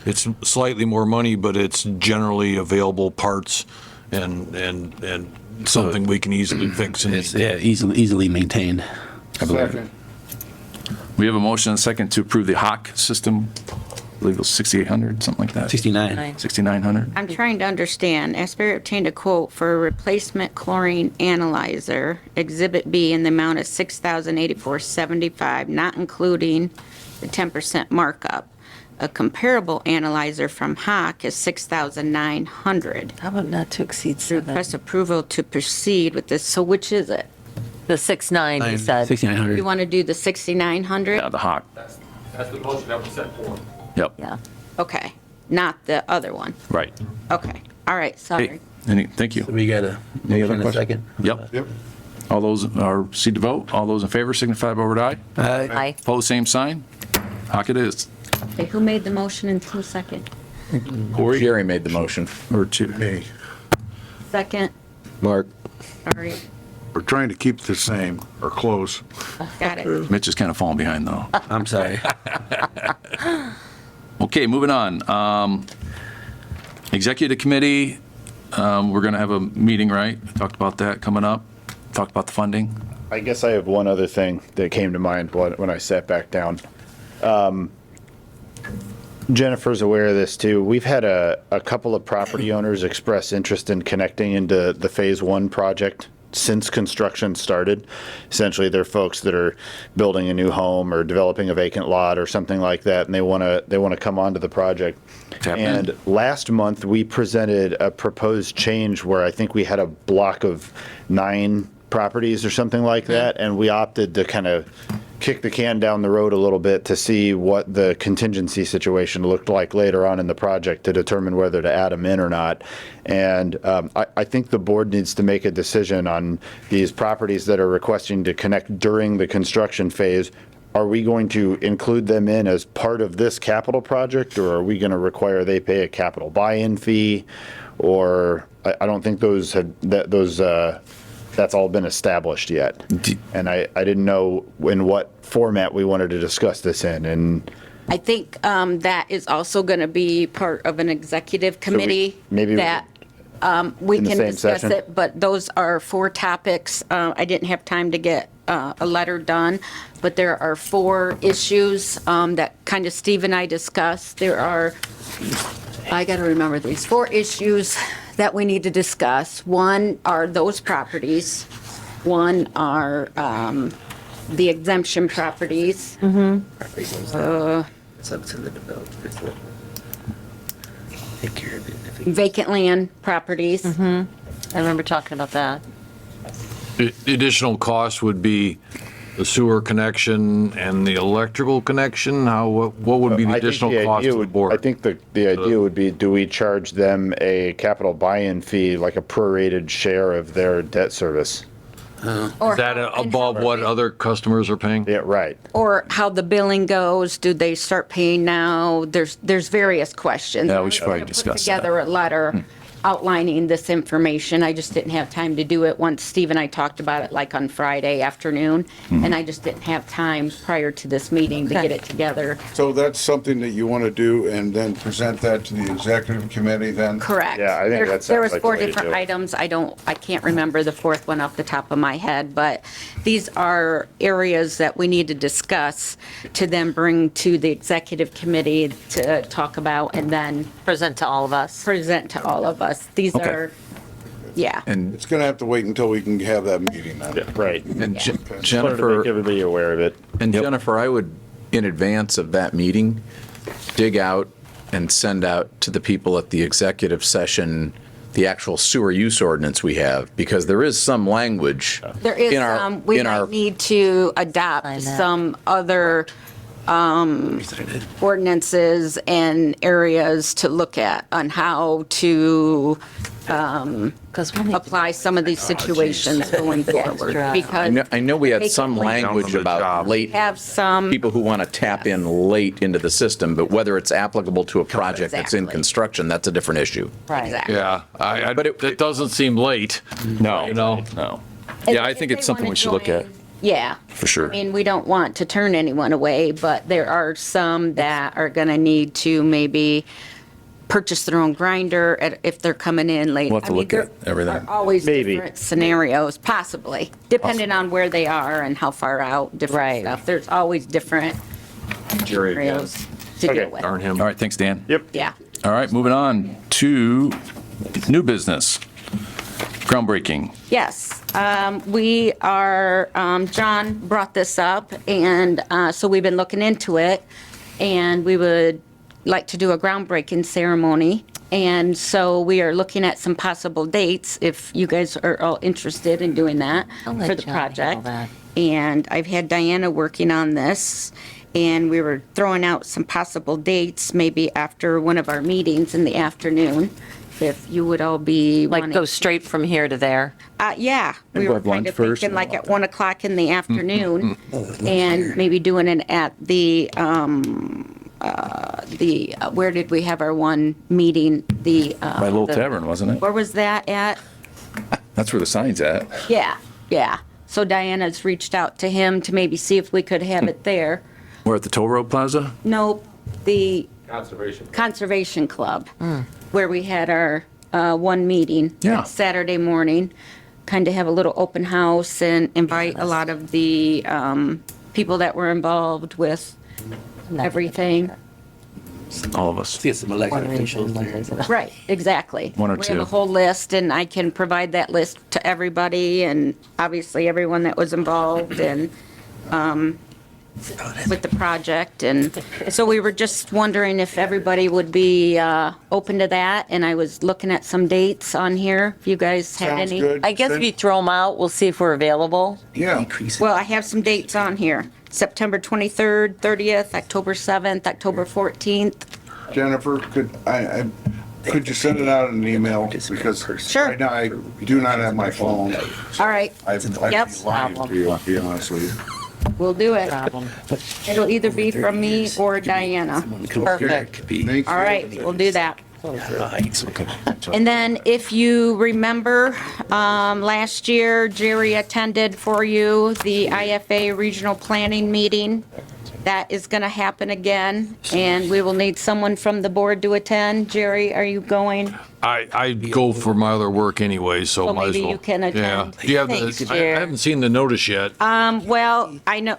It's slightly more money, but it's generally available parts and something we can easily fix. It's, yeah, easily maintained, I believe. Second. We have a motion and a second to approve the Hawk system. I believe it was 6,800, something like that. 69. 6,900. I'm trying to understand. Asbury obtained a quote for a replacement chlorine analyzer, Exhibit B, in the amount of $6,084.75, not including the 10% markup. A comparable analyzer from Hawk is $6,900. How about not to exceed 7? Request approval to proceed with this. So which is it? The 6.9, you said. 6,900. You want to do the 6,900? Yeah, the Hawk. That's the motion that was set forth. Yep. Yeah. Okay, not the other one. Right. Okay, all right, sorry. Hey, thank you. So we got a Any other motion and a questions? second? Yep. Yep. All those are proceed to vote. All those in favor signify by word aye. Aye. Pose same sign. Hawk it is. Okay, who made the motion and who second? Jerry made the motion. Or two. Hey, Second, Mark. all right, we're trying to keep the same or close. got it. Mitch is kind of falling behind though. I'm sorry. Okay, moving on. Executive committee, we're going to have a meeting, right? Talked about that coming up. Talked about the funding. I guess I have one other thing that came to mind when I sat back down. Jennifer's aware of this too. We've had a couple of property owners express interest in connecting into the Phase 1 project since construction started. Essentially, they're folks that are building a new home or developing a vacant lot or something like that, and they want to come onto the project. Tap in. And last month, we presented a proposed change where I think we had a block of 9 properties or something like that, and we opted to kind of kick the can down the road a little bit to see what the contingency situation looked like later on in the project to determine whether to add them in or not. And I think the board needs to make a decision on these properties that are requesting to connect during the construction phase. Are we going to include them in as part of this capital project, or are we going to require they pay a capital buy-in fee? Or I don't think that's all been established yet. And I didn't know in what format we wanted to discuss this in. And I think that is also going to be part of an executive committee. maybe that we in the can same discuss session? it, but those are 4 topics. I didn't have time to get a letter done, but there are 4 issues that kind of Steve and I discussed. There are, I got to remember these 4 issues that we need to discuss. One are those properties. One are the exemption properties. It's up to the developer. Take care of it. Vacant land properties. I remember talking about that. The additional cost would be the sewer connection and the electrical connection? What would be the I think additional the cost idea to the would- board? I think the idea would be, do we charge them a capital buy-in fee, like a prorated share of their debt service? Or Is that how- and above how- what other customers are paying? Yeah, right. Or how the billing goes, do they start paying now? There's various questions. Yeah, we should probably I'm gonna discuss Put together a letter outlining this information. I just didn't have time to do it once Steve and I talked about it like on Friday afternoon, and I just didn't have time prior to this meeting to get it together. So that's something that you want to do and then present that to the executive committee then? Correct. Yeah, I think There- that There sounds was like the 4 way to different do it. items. I can't remember the 4th one off the top of my head, but these are areas that we need to discuss to then bring to the executive committee to talk about and then Present to all of us. present to all of us. These Okay. are, yeah. And It's going to have to wait until we can have that meeting then. Right. and Yeah. Wanted to Jennifer, make everybody aware of it. And Jennifer, I would, in advance of that meeting, dig out and send out to the people at the executive session the actual sewer use ordinance we have, because there is some language There is in our, some, we in our, might need to I adopt know. some other ordinances and areas to look at on how to apply some of these situations going forward. Because I know we had Take some it late. language about late, have some, people who want to tap in late into the system, but whether it's applicable to a project that's in Exactly. construction, that's a different issue. exactly. Yeah, But it- it doesn't seem late, No, you know? no. And Yeah, I if think they it's something wanna we should look at, join, Yeah. for sure. I mean, we don't want to turn anyone away, but there are some that are going to need to maybe purchase their own grinder if they're coming in late. We'll have to I mean, look at there everything. are always Maybe. different scenarios, possibly, depending on where they are and how far out, different Right. stuff. There's always different scenarios to deal with. Darn him. All right, thanks, Dan. Yep. Yeah. All right, moving on to new business. Groundbreaking. Yes, we are, John brought this up, and so we've been looking into it, and we would like to do a groundbreaking ceremony. And so we are looking at some possible dates, if you guys are all interested in doing that I'll let for the John handle project. that. And I've had Diana working on this, and we were throwing out some possible dates, maybe after one of our meetings in the afternoon, if you would all be Like wanting. go straight from here to there? Yeah, we go were have kind lunch of first? thinking like at 1 o'clock in the afternoon, and maybe doing it at where did we have our one meeting? My little tavern, wasn't it? Where was that at? That's where the sign's at. Yeah, yeah. So Diana's reached out to him to maybe see if we could have it there. We're at the Toll Road Plaza? No, the Conservation. Conservation Club, where we had our one meeting. Yeah. Saturday morning, kind of have a little open house and invite a lot of the people that were involved with everything. All of us. Get some elected officials there. Right, exactly. One or We have two. a whole list, and I can provide that list to everybody, and obviously everyone that was involved and with the project. And so we were just wondering if everybody would be open to that, and I was looking at some dates on here, if you guys had Sounds any. good. I guess if you throw them out, we'll see if we're available. Yeah. Well, I have some dates on here. September 23rd, 30th, October 7th, October 14th. Jennifer, could you send it out in an email? Because Sure. right now I do not have my phone. All right, I'd Yep. be lying to you, to be honest with you. we'll do it. Problem. It'll either be from me or Diana. Perfect. Thank All you. right, we'll do that. And then if you remember, last year Jerry attended for you the IFA Regional Planning Meeting. That is going to happen again, and we will need someone from the board to attend. Jerry, are you going? I go for my other work anyway, so So might as maybe well. you can Yeah. attend. Do you have Thanks, the, Jer. I haven't seen the notice yet. Well, I know,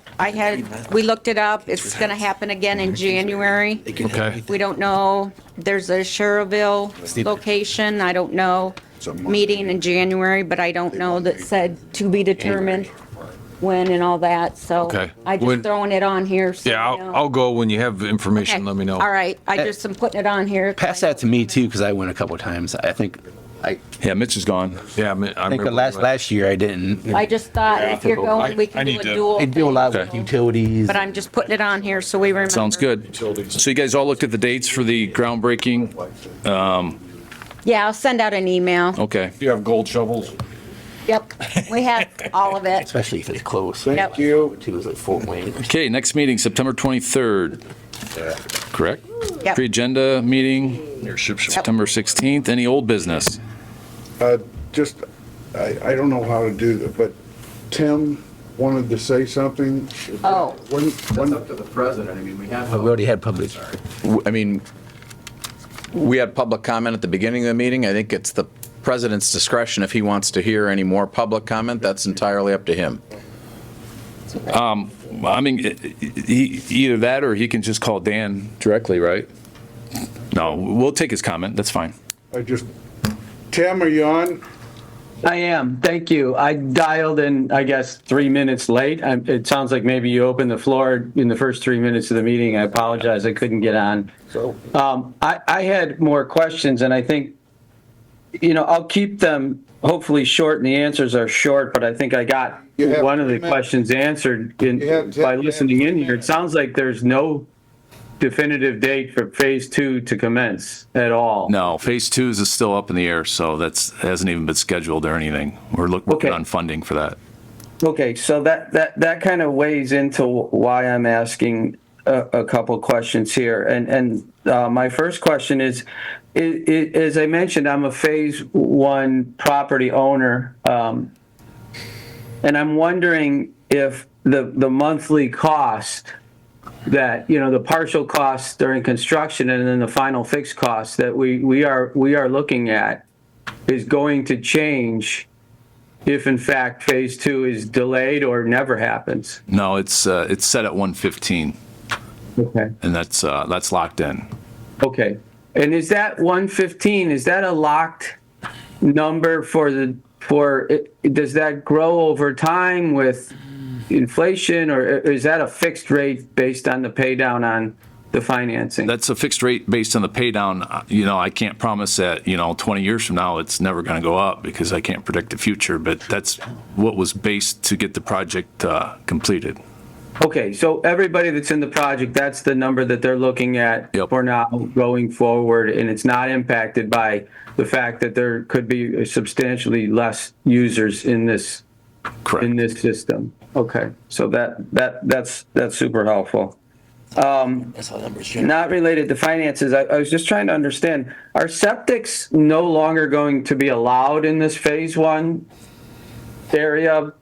we looked it up. It's going to happen again in January. Okay. We don't know. There's a Sherrville location. I don't know. Meeting in January, but I don't know that said to be determined when and all that. So Okay. I When- just throwing it on here. so Yeah, you know. I'll go when you have information, Okay. let me know. All right. I just am putting it on here. Pass that to me too, because I went a couple of times. I think Yeah, Mitch is gone. Yeah, I I think remember last year I didn't. I just thought if you're going, we I can do need a to- dual. They do a lot with Okay. utilities. But I'm just putting it on here so we remember. Sounds good. So you guys all looked at the dates for the groundbreaking? Yeah, I'll send out an email. Okay. You have gold shovels? Yep. We have all of it. Especially if it's close. Yep. Thank you. Too is like Fort Wayne. Okay, next meeting, September 23rd. Correct? Yep. Pre-agenda meeting, September 16th. Any old business? Just, I don't know how to do that, but Tim wanted to say something. Oh. When, to the president. I mean, we have. We already had public. I mean, we had public comment at the beginning of the meeting. I think it's the president's discretion if he wants to hear any more public comment. That's entirely up to him. I mean, either that or he can just call Dan directly, right? No, we'll take his comment. That's fine. Tim, are you on? I am, thank you. I dialed in, I guess, 3 minutes late. It sounds like maybe you opened the floor in the first 3 minutes of the meeting. I apologize, I couldn't get on. I had more questions, and I think, I'll keep them hopefully short, and the answers are short, but I think I got You have one of the 3 minutes. questions answered by listening in here. It sounds like there's no definitive date for phase 2 to commence at all. No, phase 2 is still up in the air, so hasn't even been scheduled or anything. We're working Okay. on funding for that. Okay, so that kind of weighs into why I'm asking a couple questions here. And my first question is, as I mentioned, I'm a phase 1 property owner. And I'm wondering if the monthly cost that, the partial costs during construction and then the final fixed cost that we are looking at is going to change if in fact phase 2 is delayed or never happens. No, it's set at 115, Okay. and that's locked in. Okay. And is that 115, is that a locked number does that grow over time with inflation, or is that a fixed rate based on the pay down on the financing? That's a fixed rate based on the pay down. I can't promise that, 20 years from now, it's never going to go up because I can't predict the future, but that's what was based to get the project completed. Okay, so everybody that's in the project, that's the number that they're looking at for now going forward, and it's not impacted by the fact that there could be substantially less users in this Correct. in this system. Okay, so that's super helpful. Not related to finances, I was just trying to understand, are septics no longer going to be allowed in this phase 1 area?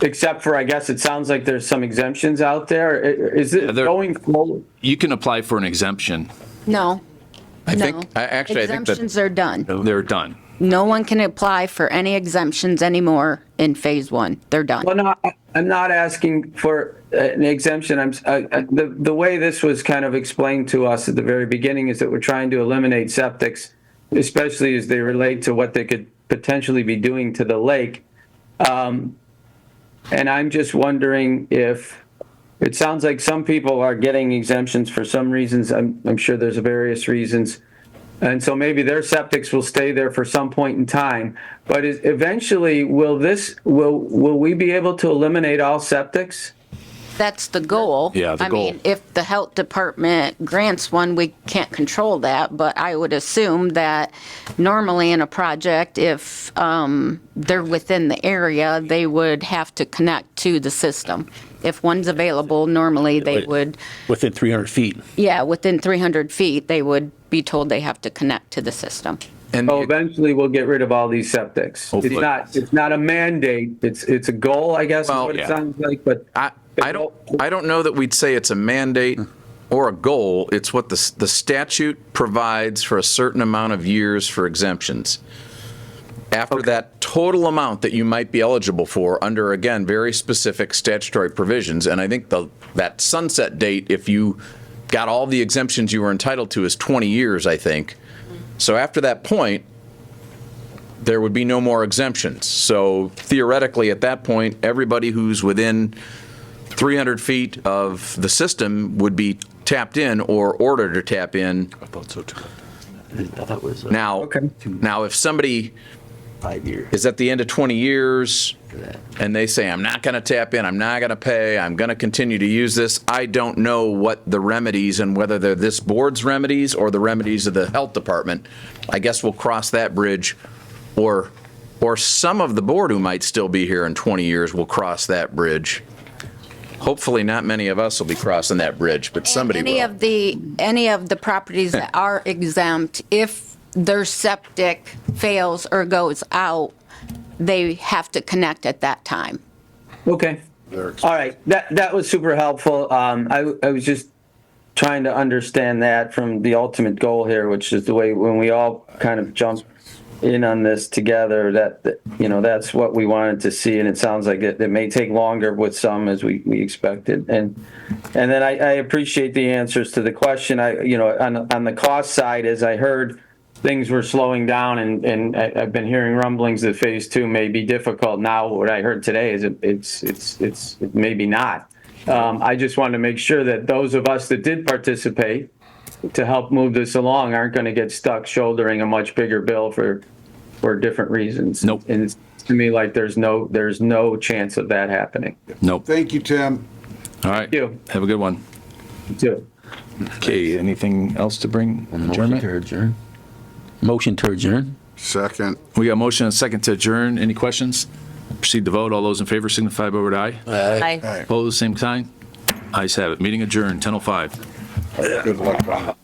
Except for, I guess it sounds like there's some exemptions out there. Is it going forward? You can apply for an exemption. No. I No. think that Exemptions are done. They're done. No one can apply for any exemptions anymore in phase 1. They're done. Well, no, I'm not asking for an exemption. The way this was kind of explained to us at the very beginning is that we're trying to eliminate septics, especially as they relate to what they could potentially be doing to the lake. And I'm just wondering if, it sounds like some people are getting exemptions for some reasons. I'm sure there's various reasons. And so maybe their septics will stay there for some point in time. But eventually, will we be able to eliminate all septics? That's the goal. Yeah, the goal. I mean, if the health department grants one, we can't control that, but I would assume that normally in a project, if they're within the area, they would have to connect to the system. If one's available, normally they would, Within 300 feet. yeah, within 300 feet, they would be told they have to connect to the system. And Oh, eventually we'll get rid of all these septics. Hopefully. It's not a mandate. It's a goal, I guess, is Well, what it yeah. sounds like, but. I don't know that we'd say it's a mandate or a goal. It's what the statute provides for a certain amount of years for exemptions. After that total amount that you might be eligible for under, again, very specific statutory provisions, and I think that sunset date, if you got all the exemptions you were entitled to, is 20 years, I think. So after that point, there would be no more exemptions. So theoretically, at that point, everybody who's within 300 feet of the system would be tapped in or ordered to tap in. I thought so too. Now, if somebody 5 years. is at the end of 20 years and they say, I'm not going to tap in, I'm not going to pay, I'm going to continue to use this, I don't know what the remedies and whether they're this board's remedies or the remedies of the health department. I guess we'll cross that bridge, or some of the board who might still be here in 20 years will cross that bridge. Hopefully not many of us will be crossing that bridge, but somebody Any will. any of the properties that are exempt, if their septic fails or goes out, they have to connect at that time. Okay. All right. That was super helpful. I was just trying to understand that from the ultimate goal here, which is the way when we all kind of jump in on this together, that's what we wanted to see. And it sounds like it may take longer with some as we expected. And then I appreciate the answers to the question. On the cost side, as I heard, things were slowing down, and I've been hearing rumblings that phase 2 may be difficult. Now, what I heard today is it's maybe not. I just want to make sure that those of us that did participate to help move this along aren't going to get stuck shouldering a much bigger bill for for different reasons. Nope. And it's to me like there's no chance of that happening. Nope. Thank you, Tim. All right. you. Have a good one. You too. Okay, anything else to bring? Adjournment? Motion to adjourn. Second. We got a motion and a second to adjourn. Any questions? Proceed to vote. All those in favor signify by word aye. Aye. Aye. Opposed, same sign. Ayes have it. Meeting adjourned, 10:05. Good luck on it.